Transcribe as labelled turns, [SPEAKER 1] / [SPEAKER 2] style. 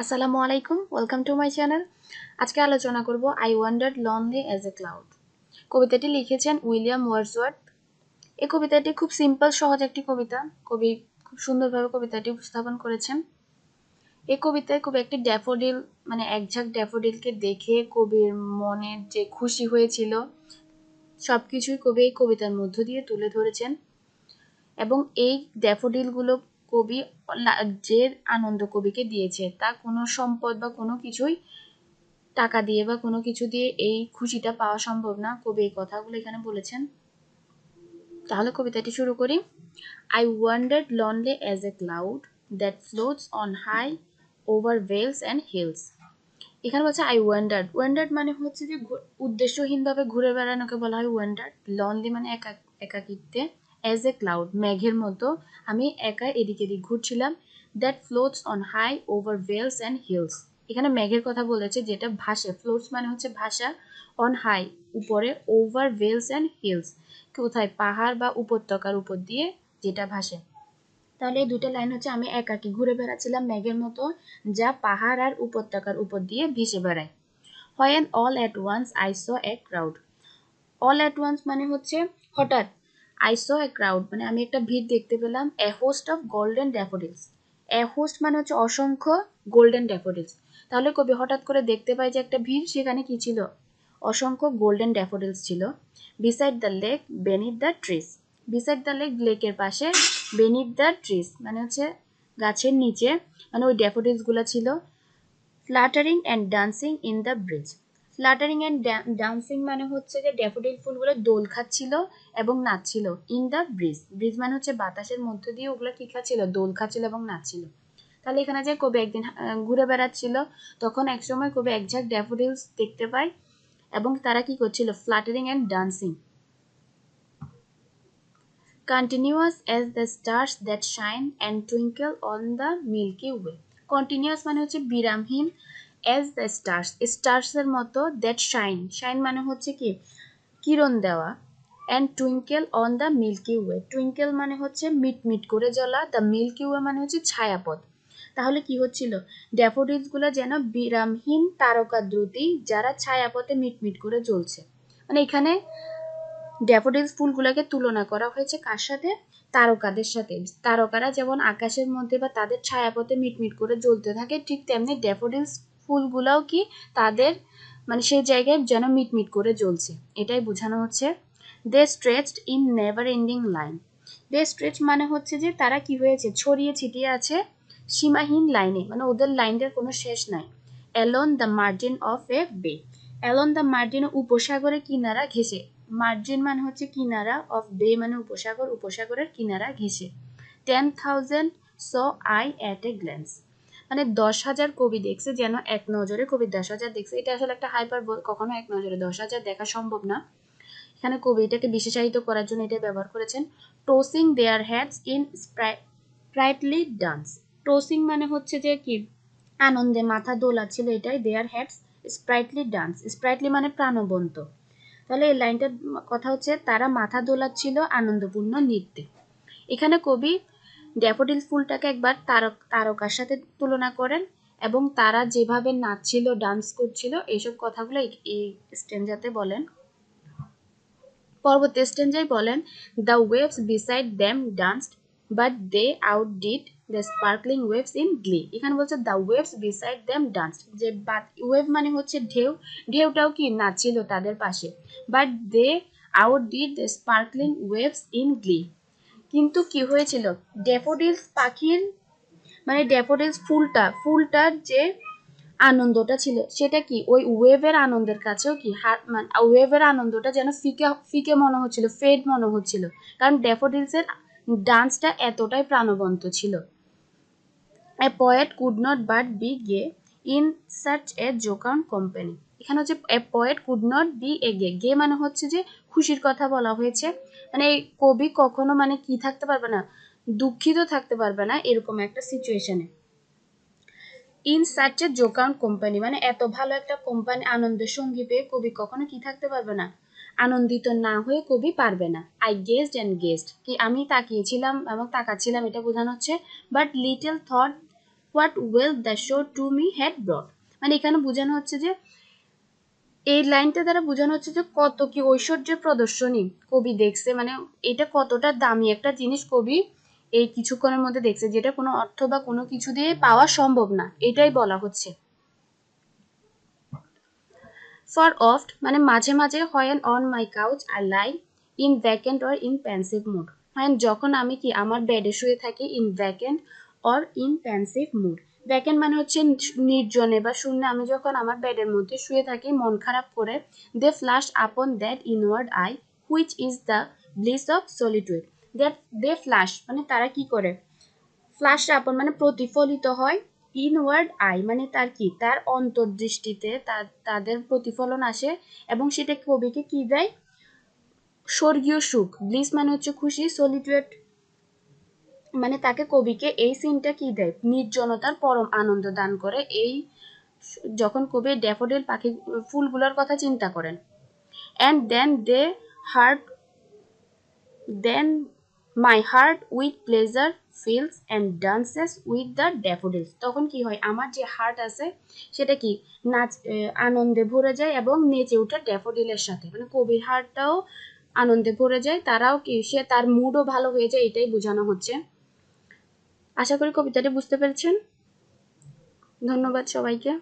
[SPEAKER 1] আসসালামু আলাইকুম, welcome to my channel. আজকে আলোচনা করব I wandered lonely as a cloud. কবিতাটি লিখেছেন উইলিয়াম ওয়ার্ডসওয়ার্থ। এই কবিতাটি খুব সিম্পল, সহজ একটি কবিতা। কবি খুব সুন্দরভাবে কবিতাটি উপস্থাপন করেছেন। এই কবিতায় কবি একটি ড্যাফোডিল একঝাঁক ড্যাফোডিলকে দেখে কবির মনে যে খুশি হয়েছিল সবকিছুই কবি এই কবিতার মধ্য দিয়ে তুলে ধরেছেন। এবং এই ড্যাফোডিলগুলো কবি যে আনন্দ কবিকে দিয়েছে তা কোনো সম্পদ বা কোনো কিছুই টাকা দিয়ে বা কোনো কিছু দিয়ে এই খুশিটা পাওয়া সম্ভব না। কবি এই কথাগুলো এখানে বলেছেন। তাহলে কবিতাটি শুরু করি। I wandered lonely as a cloud that floats on high over vales and hills. এখানে বলছে I wandered মানে হচ্ছে যে উদ্দেশ্যহীনভাবে ঘুরে বেড়ানোকে বলা হয় wandered। lonely মানে একাকিত্বে, as a cloud মেঘের মতো আমি একা এদিক এদিক ঘুরছিলাম। that floats on high over vales and hills, এখানে মেঘের কথা বলেছে যেটা ভাসে। floats মানে হচ্ছে ভাসা, on high উপরে, over vales and hills কোথায়, পাহাড় বা উপত্যকার উপর দিয়ে যেটা ভাসে। তাহলে এই দুটো লাইন হচ্ছে আমি একাকী ঘুরে বেড়াচ্ছিলাম মেঘের মতো যা পাহাড় আর উপত্যকার উপর দিয়ে ভেসে বেড়ায়। When all at once I saw a crowd, all at once মানে হচ্ছে হঠাৎ, I saw a crowd মানে আমি একটা ভিড় দেখতে পেলাম। a host of golden daffodils, a host মানে হচ্ছে অসংখ্য গোল্ডেন ড্যাফোডিলস। তাহলে কবি হঠাৎ করে দেখতে পাই যে একটা ভিড়, সেখানে কি ছিল, অসংখ্য গোল্ডেন ড্যাফোডিলস ছিল। beside the lake beneath the trees, beside the lake লেকের পাশে, beneath the trees মানে হচ্ছে গাছের নিচে, মানে ওই ড্যাফোডিলস গুলা ছিল। fluttering and dancing in the breeze, fluttering and dancing মানে হচ্ছে যে ড্যাফোডিল ফুলগুলো দোল খাচ্ছিল এবং নাচছিল। in the breeze, breeze মানে হচ্ছে বাতাসের মধ্য দিয়ে ওগুলো কি খাচ্ছিল, দোল খাচ্ছিল এবং নাচছিল। তাহলে এখানে যে কবি একদিন ঘুরে বেড়াচ্ছিল, তখন একসময় কবি একঝাঁক ড্যাফোডিলস দেখতে পায় এবং তারা কি করছিল, fluttering and dancing. Continuous as the stars that shine and twinkle on the Milky Way, continuous মানে হচ্ছে বিরামহীন, as the stars, stars এর মতো, that shine, shine মানে হচ্ছে কি কিরণ দেওয়া, and twinkle on the Milky Way, twinkle মানে হচ্ছে মিটমিট করে জ্বলা, the Milky Way মানে হচ্ছে ছায়াপথ। তাহলে কি হচ্ছিল, ড্যাফোডিলস গুলো যেন বিরামহীন তারকা দ্রুতি যারা ছায়াপথে মিটমিট করে জ্বলছে। মানে এখানে ড্যাফোডিলস ফুলগুলোকে তুলনা করা হয়েছে কার সাথে, তারকাদের সাথে। তারকারা যেমন আকাশের মধ্যে বা তাদের ছায়াপথে মিটমিট করে জ্বলতে থাকে, ঠিক তেমনি ড্যাফোডিলস ফুলগুলাও কি তাদের সেই জায়গায় যেন মিটমিট করে জ্বলছে, এটাই বোঝানো হচ্ছে। They stretched in never ending line, they stretch মানে হচ্ছে যে তারা কি হয়েছে, ছড়িয়ে ছিটিয়ে আছে সীমাহীন লাইনে, মানে ওদের লাইনের কোনো শেষ নাই। অ্যালন দ্য মার্জিন অফ এ বে, অ্যালন দ্য মার্জিন উপসাগরের কিনারা ঘেঁষে, মার্জিন মানে হচ্ছে কিনারা, অফ বে মানে উপসাগর, উপসাগরের কিনারা ঘেঁষে। 10,000 saw I at a glance, মানে 10,000 কবি দেখছে যেন এক নজরে, কবি 10,000 দেখছে। এটা আসলে একটা হাইপারবোল, কখনো এক নজরে 10,000 দেখা সম্ভব না। এখানে কবি এটাকে বিশেষায়িত করার জন্য এটা ব্যবহার করেছেন। tossing their heads in sprightly dance, tossing মানে হচ্ছে যে কি আনন্দে মাথা দোলাচ্ছিল, এটাই their heads sprightly dance, sprightly মানে প্রাণবন্ত। তাহলে এই লাইনটার কথা হচ্ছে তারা মাথা দোলাচ্ছিল আনন্দপূর্ণ নৃত্যে। এখানে কবি ড্যাফোডিল ফুলটাকে একবার তারকার সাথে তুলনা করেন এবং তারা যেভাবে নাচছিল, ডান্স করছিল, এইসব কথাগুলো এই স্ট্যান্জাতে বলেন। পরবর্তী স্ট্যান্জায় বলেন, the waves beside them danced but they outdid the sparkling waves in glee. এখানে বলছে the waves beside them danced, যে ওয়েভ মানে হচ্ছে ঢেউ, ঢেউটাও কি নাচছিল তাদের পাশে। But they outdid the sparkling waves in glee, কিন্তু কি হয়েছিল, ড্যাফোডিলস পাখির ড্যাফোডিলস ফুলটার যে আনন্দটা ছিল সেটা কি ওই ওয়েভের আনন্দের কাছেও কি ওয়েভের আনন্দটা যেন ফিকে ফিকে মনে হচ্ছিল, ফেড মনে হচ্ছিল, কারণ ড্যাফোডিলসের ডান্সটা এতটাই প্রাণবন্ত ছিল। A poet could not but be gay in such a jocund company, এখানে হচ্ছে a poet could not be a gay মানে হচ্ছে যে খুশির কথা বলা হয়েছে, মানে কবি কখনো কি থাকতে পারবে না, দুঃখিত থাকতে পারবে না এরকম একটা সিচুয়েশনে। ইন সাচ এ জোকাউন্ট কোম্পানি মানে এত ভালো একটা কোম্পানি, আনন্দের সঙ্গী পেয়ে কবি কখনো কি থাকতে পারবে না, আনন্দিত না হয়ে কবি পারবে না। আই গেস্ট কি আমি তাকিয়েছিলাম এবং তাকাচ্ছিলাম, এটা বোঝানো হচ্ছে। But little thought what wealth the show to me had ব্রট। মানে এখানে বোঝানো হচ্ছে যে, এই লাইনটা দ্বারা বোঝানো হচ্ছে যে কত কি ঐশ্বর্যের প্রদর্শনী কবি দেখছে, মানে এটা কতটা দামি একটা জিনিস কবি এই কিছুক্ষণের মধ্যে দেখছে, যেটা কোনো অর্থ বা কোনো কিছু দিয়ে পাওয়া সম্ভব না, এটাই বলা হচ্ছে। ফর অফট মানে মাঝে মাঝে, when on my couch I lie in vacant or in pensive mood. When যখন আমি কি আমার বেডে শুয়ে থাকি, in vacant or in pensive mood. Vacant মানে হচ্ছে নির্জনে বা শূন্যে, আমি যখন আমার বেডের মধ্যে শুয়ে থাকি মন খারাপ করে। They flash upon that inward eye which is the bliss of solitude. That they flash মানে তারা কি করে, ফ্লাশ আপন মানে প্রতিফলিত হয়, ইনওয়ার্ড আই মানে তার কি, তার অন্তর্দৃষ্টিতে তাদের প্রতিফলন আসে, এবং সেটা কবিকে কি দেয়, স্বর্গীয় সুখ। ব্লিস মানে হচ্ছে খুশি, সলিটুয়েড মানে তাকে কবিকে এই সিনটা কি দেয়, নির্জনতার পরম আনন্দ দান করে। এই যখন কবি ড্যাফোডিল পাখি ফুলগুলোর কথা চিন্তা করেন। And then my heart with pleasure fills and dances with the daffodils. তখন কি হয়, আমার যে হার্ট আছে সেটা কি আনন্দে ভরে যায় এবং নেচে ওঠে ড্যাফোডিলের সাথে, মানে কবির হার্টটাও আনন্দে ভরে যায়, তারাও কি, সে তার মুডও ভালো হয়ে যায়, এটাই বোঝানো হচ্ছে। আশা করি কবিতাটি বুঝতে পেরেছেন। ধন্যবাদ সবাইকে।